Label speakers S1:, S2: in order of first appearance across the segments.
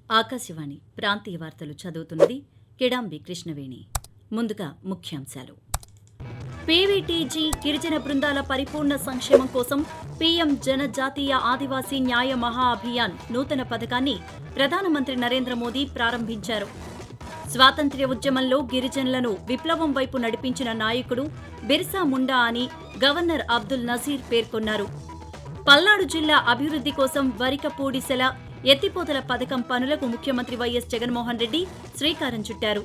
S1: ఆకాశవాణి ప్రాంతీయ వార్తలు చదువుతున్నది కిడాంబి కృష్ణవేణి. ముందుగా ముఖ్యాంశాలు. పీవీటీజీ గిరిజన బృందాల పరిపూర్ణ సంక్షేమం కోసం పీఎం జనజాతీయ ఆదివాసీ న్యాయ మహా అభియాన్ నూతన పథకాన్ని ప్రధానమంత్రి నరేంద్ర మోదీ ప్రారంభించారు. స్వాతంత్ర్య ఉద్యమంలో గిరిజనులను విప్లవం వైపు నడిపించిన నాయకుడు బిర్సా ముండా అని గవర్నర్ అబ్దుల్ నజీర్ పేర్కొన్నారు. పల్నాడు జిల్లా అభివృద్ధి కోసం వరికపూడిసెల ఎత్తిపోతల పథకం పనులకు ముఖ్యమంత్రి వైఎస్ జగన్మోహన్ రెడ్డి శ్రీకారం చుట్టారు.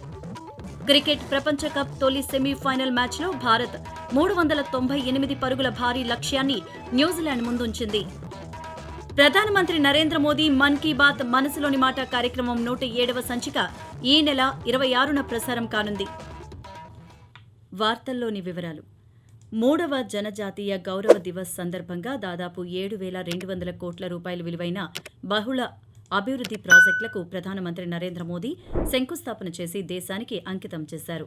S1: క్రికెట్ ప్రపంచ కప్ తొలి సెమీఫైనల్ మ్యాచ్లో భారత్ 398 పరుగుల భారీ లక్ష్యాన్ని న్యూజిలాండ్ ముందుంచింది. ప్రధానమంత్రి నరేంద్ర మోదీ మన్ కీ బాత్ మనసులోని మాట కార్యక్రమం 107వ సంచిక ఈ నెల 26న ప్రసారం కానుంది. వార్తల్లోని వివరాలు. 3వ జనజాతీయ గౌరవ దివస్ సందర్భంగా దాదాపు 7,200 కోట్ల రూపాయల విలువైన బహుళ అభివృద్ధి ప్రాజెక్టులకు ప్రధానమంత్రి నరేంద్ర మోదీ శంకుస్థాపన చేసి దేశానికి అంకితం చేశారు.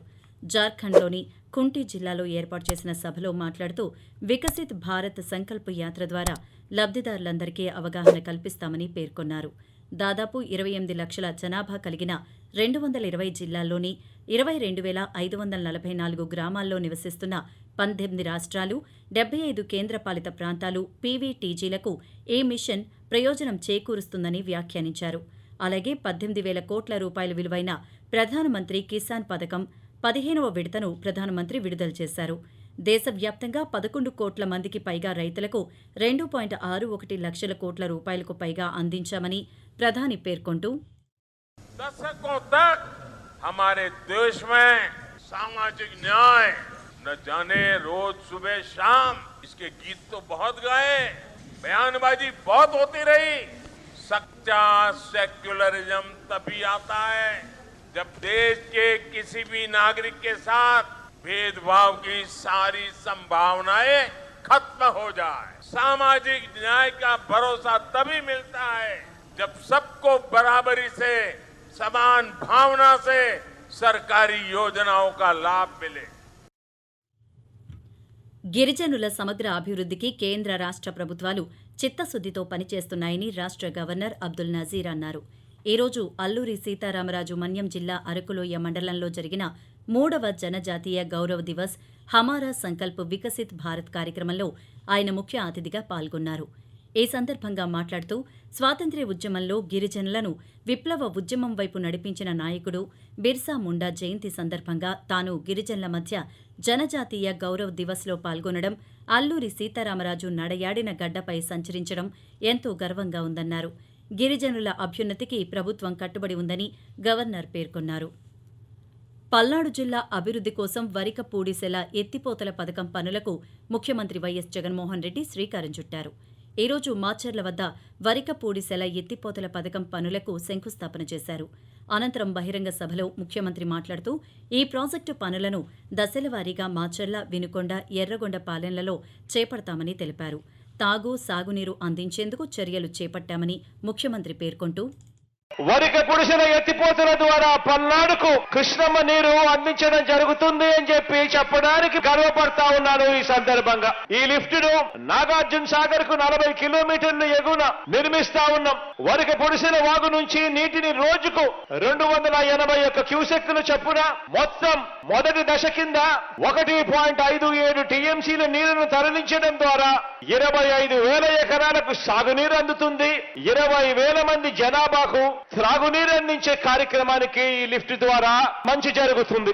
S1: జార్ఖండ్లోని కుంటి జిల్లాలో ఏర్పాటు చేసిన సభలో మాట్లాడుతూ వికసిత్ భారత్ సంకల్ప యాత్ర ద్వారా లబ్దిదారులందరికీ అవగాహన కల్పిస్తామని పేర్కొన్నారు. దాదాపు 28 లక్షల జనాభా కలిగిన 220 జిల్లాల్లోని 22,544 గ్రామాల్లో నివసిస్తున్న 18 రాష్ట్రాలు, 75 కేంద్రపాలిత ప్రాంతాలు పీవీటీజీలకు ఈ మిషన్ ప్రయోజనం చేకూరుస్తుందని వ్యాఖ్యానించారు. అలాగే 18,000 కోట్ల రూపాయల విలువైన ప్రధానమంత్రి కిసాన్ పథకం 15వ విడతను ప్రధానమంత్రి విడుదల చేశారు. దేశవ్యాప్తంగా 11 కోట్ల మందికి పైగా రైతులకు 2.61 లక్షల కోట్ల రూపాయలకు పైగా అందించామని ప్రధాని పేర్కొంటూ
S2: दशकों तक हमारे देश में सामाजिक न्याय न जाने रोज सुबह शाम इसके गीत तो बहुत गाए, बयानबाजी बहुत होती रही. सच्चा सेक्युलरिज्म तभी आता है जब देश के किसी भी नागरिक के साथ भेदभाव की सारी संभावनाएं खत्म हो जाए. सामाजिक न्याय का भरोसा तभी मिलता है जब सबको बराबरी से, समान भावना से सरकारी योजनाओं का लाभ मिले.
S1: గిరిజనుల సమగ్ర అభివృద్ధికి కేంద్ర రాష్ట్ర ప్రభుత్వాలు చిత్తశుద్దితో పనిచేస్తున్నాయని రాష్ట్ర గవర్నర్ అబ్దుల్ నజీర్ అన్నారు. ఈరోజు అల్లూరి సీతారామరాజు మన్యం జిల్లా అరకులోయ మండలంలో జరిగిన 3వ జనజాతీయ గౌరవ దివస్ హమారా సంకల్ప్ వికసిత్ భారత్ కార్యక్రమంలో ఆయన ముఖ్య అతిథిగా పాల్గొన్నారు. ఈ సందర్భంగా మాట్లాడుతూ స్వాతంత్ర్య ఉద్యమంలో గిరిజనులను విప్లవ ఉద్యమం వైపు నడిపించిన నాయకుడు బిర్సా ముండా జయంతి సందర్భంగా తాను గిరిజనుల మధ్య జనజాతీయ గౌరవ్ దివస్లో పాల్గొనడం, అల్లూరి సీతారామరాజు నడయాడిన గడ్డపై సంచరించడం ఎంతో గర్వంగా ఉందన్నారు. గిరిజనుల అభ్యున్నతికి ప్రభుత్వం కట్టుబడి ఉందని గవర్నర్ పేర్కొన్నారు. పల్నాడు జిల్లా అభివృద్ధి కోసం వరికపూడిసెల ఎత్తిపోతల పథకం పనులకు ముఖ్యమంత్రి వైఎస్ జగన్మోహన్ రెడ్డి శ్రీకారం చుట్టారు. ఈరోజు మాచర్ల వద్ద వరికపూడిసెల ఎత్తిపోతల పథకం పనులకు శంకుస్థాపన చేశారు. అనంతరం బహిరంగ సభలో ముఖ్యమంత్రి మాట్లాడుతూ ఈ ప్రాజెక్టు పనులను దశలవారీగా మాచర్ల, వినుకొండ, ఎర్రగొండ పాలెంలలో చేపడతామని తెలిపారు. తాగు, సాగునీరు అందించేందుకు చర్యలు చేపట్టామని ముఖ్యమంత్రి పేర్కొంటూ
S3: వరికపూడిసెల ఎత్తిపోతల ద్వారా పల్నాడుకు కృష్ణమ్మ నీరు అందించడం జరుగుతుంది అని చెప్పడానికి గర్వపడతా ఉన్నాను. ఈ సందర్భంగా ఈ లిఫ్ట్ ను నాగార్జున సాగర్ కు 40 కిలోమీటర్లు ఎగువన నిర్మిస్తా ఉన్నాం. వరికపూడిసెల వాగు నుంచి నీటిని రోజుకు 281 క్యూసెక్కులు చొప్పున మొత్తం మొదటి దశ కింద 1.57 టీఎంసీల నీరును తరలించడం ద్వారా 25,000 ఎకరాలకు సాగునీరు అందుతుంది. 20,000 మంది జనాభాకు త్రాగునీరు అందించే కార్యక్రమానికి ఈ లిఫ్ట్ ద్వారా మంచి జరుగుతుంది.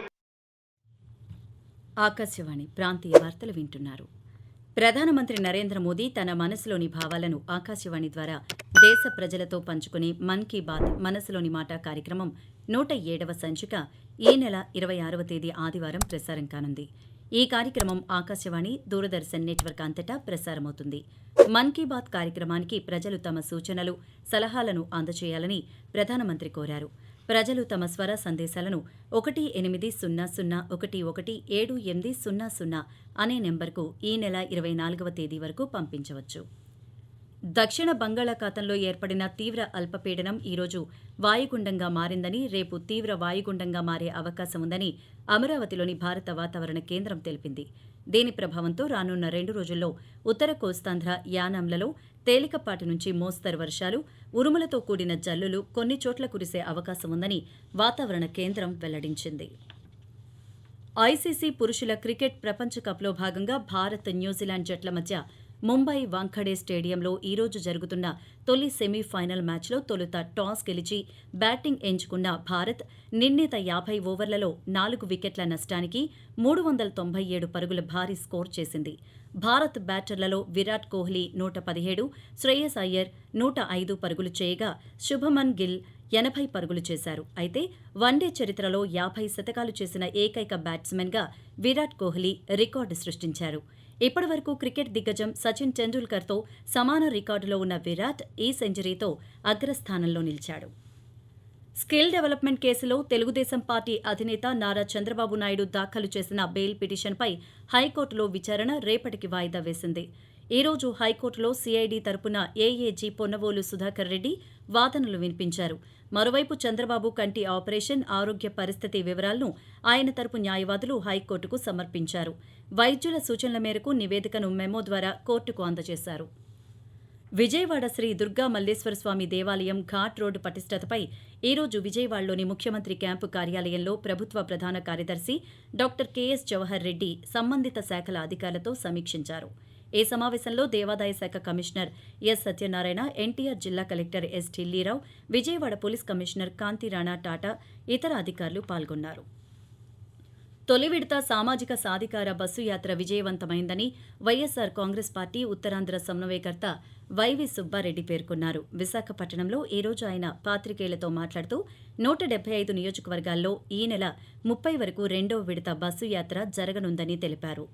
S1: ఆకాశవాణి ప్రాంతీయ వార్తలు వింటున్నారు. ప్రధానమంత్రి నరేంద్ర మోదీ తన మనసులోని భావాలను ఆకాశవాణి ద్వారా దేశ ప్రజలతో పంచుకునే మన్ కీ బాత్ మనసులోని మాట కార్యక్రమం 107వ సంచిక ఈ నెల 26వ తేదీ ఆదివారం ప్రసారం కానుంది. ఈ కార్యక్రమం ఆకాశవాణి, దూరదర్శన్ నెట్వర్క్ అంతటా ప్రసారమవుతుంది. మన్ కీ బాత్ కార్యక్రమానికి ప్రజలు తమ సూచనలు, సలహాలను అందజేయాలని ప్రధానమంత్రి కోరారు. ప్రజలు తమ స్వర సందేశాలను 18001178000 అనే నెంబర్కు ఈ నెల 24వ తేదీ వరకు పంపించవచ్చు. దక్షిణ బంగాళాఖాతంలో ఏర్పడిన తీవ్ర అల్పపీడనం ఈరోజు వాయుగుండంగా మారిందని, రేపు తీవ్ర వాయుగుండంగా మారే అవకాశం ఉందని అమరావతిలోని భారత వాతావరణ కేంద్రం తెలిపింది. దీని ప్రభావంతో రానున్న 2 రోజుల్లో ఉత్తర కోస్తాంధ్ర, యానాంలలో తేలికపాటి నుంచి మోస్తరు వర్షాలు, ఉరుములతో కూడిన జల్లులు కొన్ని చోట్ల కురిసే అవకాశం ఉందని వాతావరణ కేంద్రం వెల్లడించింది. ఐసీసీ పురుషుల క్రికెట్ ప్రపంచ కప్లో భాగంగా భారత్, న్యూజిలాండ్ జట్ల మధ్య ముంబై వాంఖడే స్టేడియంలో ఈరోజు జరుగుతున్న తొలి సెమీఫైనల్ మ్యాచ్లో తొలుత టాస్ గెలిచి బ్యాటింగ్ ఎంచుకున్న భారత్ నిర్ణీత 50 ఓవర్లలో 4 వికెట్ల నష్టానికి 397 పరుగుల భారీ స్కోర్ చేసింది. భారత్ బ్యాటర్లలో విరాట్ కోహ్లీ 117, శ్రేయస్ అయ్యర్ 105 పరుగులు చేయగా శుభమన్ గిల్ 80 పరుగులు చేశారు. అయితే వన్డే చరిత్రలో 50 శతకాలు చేసిన ఏకైక బ్యాట్స్మెన్గా విరాట్ కోహ్లీ రికార్డు సృష్టించారు. ఇప్పటివరకు క్రికెట్ దిగ్గజం సచిన్ టెండూల్కర్తో సమాన రికార్డులో ఉన్న విరాట్ ఈ సెంచరీతో అగ్రస్థానంలో నిలిచాడు. స్కిల్ డెవలప్మెంట్ కేసులో తెలుగుదేశం పార్టీ అధినేత నారా చంద్రబాబు నాయుడు దాఖలు చేసిన బెయిల్ పిటిషన్పై హైకోర్టులో విచారణ రేపటికి వాయిదా వేసింది. ఈ రోజు హైకోర్టులో సిఐడి తరపున ఏఏజీ పొన్నవోలు సుధాకర్ రెడ్డి వాదనలు వినిపించారు. మరోవైపు చంద్రబాబు కంటి ఆపరేషన్, ఆరోగ్య పరిస్థితి వివరాలను ఆయన తరపు న్యాయవాదులు హైకోర్టుకు సమర్పించారు. వైద్యుల సూచనల మేరకు నివేదికను మెమో ద్వారా కోర్టుకు అందజేశారు. విజయవాడ శ్రీ దుర్గా మల్లేశ్వరస్వామి దేవాలయం ఘాట్ రోడ్డు పటిష్టతపై ఈరోజు విజయవాడలోని ముఖ్యమంత్రి క్యాంపు కార్యాలయంలో ప్రభుత్వ ప్రధాన కార్యదర్శి డాక్టర్ కెఎస్ జవహర్ రెడ్డి సంబంధిత శాఖల అధికారులతో సమీక్షించారు. ఈ సమావేశంలో దేవాదాయ శాఖ కమిషనర్ ఎస్ సత్యనారాయణ, ఎన్టీఆర్ జిల్లా collector S Dillirao, Vijayawada police commissioner Kanthi Rana Tata ఇతర అధికారులు పాల్గొన్నారు. తొలి విడత సామాజిక సాధికార బస్సు యాత్ర విజయవంతమైందని వైఎస్సార్ కాంగ్రెస్ పార్టీ ఉత్తరాంధ్ర సమన్వయకర్త వైవి సుబ్బారెడ్డి పేర్కొన్నారు. విశాఖపట్నంలో ఈ రోజు ఆయన పాత్రికేయులతో మాట్లాడుతూ 175 నియోజకవర్గాల్లో ఈ నెల 30 వరకు రెండో విడత బస్సు యాత్ర జరగనుందని తెలిపారు.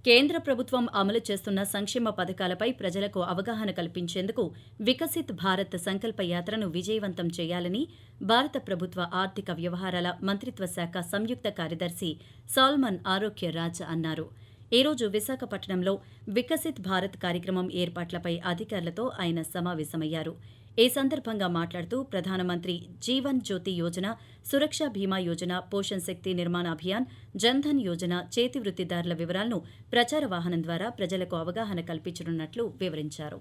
S1: కేంద్ర ప్రభుత్వం అమలు చేస్తున్న సంక్షేమ పథకాలపై ప్రజలకు అవగాహన కల్పించేందుకు వికసిత్ భారత్ సంకల్ప యాత్రను విజయవంతం చేయాలని భారత ప్రభుత్వ ఆర్థిక వ్యవహారాల మంత్రిత్వ శాఖ సంయుక్త కార్యదర్శి సాల్మన్ ఆరోగ్య రాజ్ అన్నారు. ఈ రోజు విశాఖపట్నంలో వికసిత్ భారత్ కార్యక్రమం ఏర్పాట్లపై అధికారులతో ఆయన సమావేశమయ్యారు. ఈ సందర్భంగా మాట్లాడుతూ ప్రధానమంత్రి జీవన్ జ్యోతి యోజన, సురక్ష బీమా యోజన, పోషణ్ శక్తి నిర్మాణ అభియాన్, జన్ధన్ యోజన చేతి వృత్తిదారుల వివరాలను ప్రచార వాహనం ద్వారా ప్రజలకు అవగాహన కల్పించనున్నట్లు వివరించారు.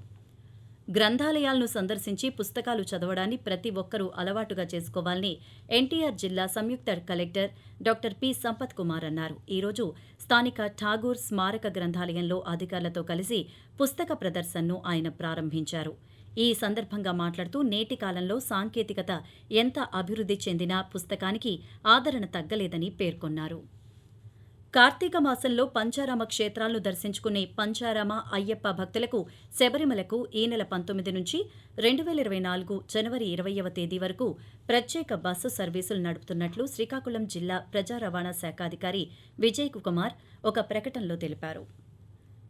S1: గ్రంథాలయాలను సందర్శించి పుస్తకాలు చదవడాన్ని ప్రతి ఒక్కరూ అలవాటుగా చేసుకోవాలని ఎన్టీఆర్ జిల్లా సంయుక్త collector doctor P Sampath Kumar అన్నారు. ఈ రోజు స్థానిక ఠాగూర్ స్మారక గ్రంథాలయంలో అధికారులతో కలిసి పుస్తక ప్రదర్శనను ఆయన ప్రారంభించారు. ఈ సందర్భంగా మాట్లాడుతూ నేటి కాలంలో సాంకేతికత ఎంత అభివృద్ధి చెందినా పుస్తకానికి ఆదరణ తగ్గలేదని పేర్కొన్నారు. కార్తీక మాసంలో పంచారామ క్షేత్రాలను దర్శించుకునే పంచారామ అయ్యప్ప భక్తులకు శబరిమలకు ఈ నెల 19 నుంచి 2024 జనవరి 20వ తేదీ వరకు ప్రత్యేక బస్సు సర్వీసులు నడుపుతున్నట్లు శ్రీకాకుళం జిల్లా ప్రజా రవాణా శాఖ అధికారి విజయ్ కుమార్ ఒక ప్రకటనలో తెలిపారు.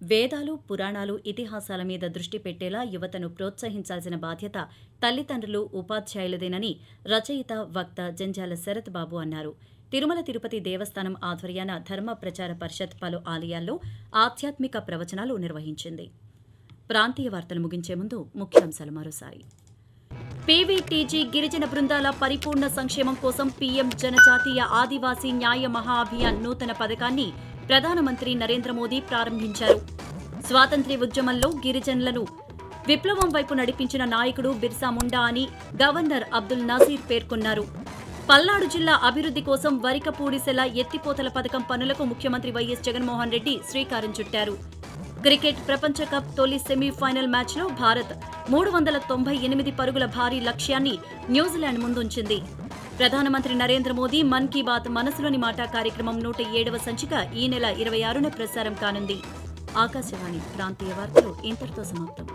S1: వేదాలు, పురాణాలు, ఇతిహాసాల మీద దృష్టి పెట్టేలా యువతను ప్రోత్సహించాల్సిన బాధ్యత తల్లిదండ్రులు, ఉపాధ్యాయులదేనని రచయిత, వక్త జంజాల శరత్ బాబు అన్నారు. తిరుమల తిరుపతి దేవస్థానం ఆధ్వర్యాన ధర్మ ప్రచార పరిషత్ పలు ఆలయాల్లో ఆధ్యాత్మిక ప్రవచనాలు నిర్వహించింది. ప్రాంతీయ వార్తలు ముగించే ముందు ముఖ్యాంశాలు మరోసారి. పీవీటీజీ గిరిజన బృందాల పరిపూర్ణ సంక్షేమం కోసం పీఎం జనజాతీయ ఆదివాసీ న్యాయ మహా అభియాన్ నూతన పథకాన్ని ప్రధానమంత్రి నరేంద్ర మోదీ ప్రారంభించారు. స్వాతంత్ర్య ఉద్యమంలో గిరిజనులను విప్లవం వైపు నడిపించిన నాయకుడు బిర్సా ముండా అని గవర్నర్ అబ్దుల్ నజీర్ పేర్కొన్నారు. పల్నాడు జిల్లా అభివృద్ధి కోసం వరికపూడిసెల ఎత్తిపోతల పథకం పనులకు ముఖ్యమంత్రి వైఎస్ జగన్మోహన్ రెడ్డి శ్రీకారం చుట్టారు. క్రికెట్ ప్రపంచ కప్ తొలి సెమీఫైనల్ మ్యాచ్లో భారత్ 398 పరుగుల భారీ లక్ష్యాన్ని న్యూజిలాండ్ ముందుంచింది. ప్రధానమంత్రి నరేంద్ర మోదీ మన్ కీ బాత్ మనసులోని మాట కార్యక్రమం 107వ సంచిక ఈ నెల 26న ప్రసారం కానుంది. ఆకాశవాణి ప్రాంతీయ వార్తలు ఇంతటితో సమాప్తం.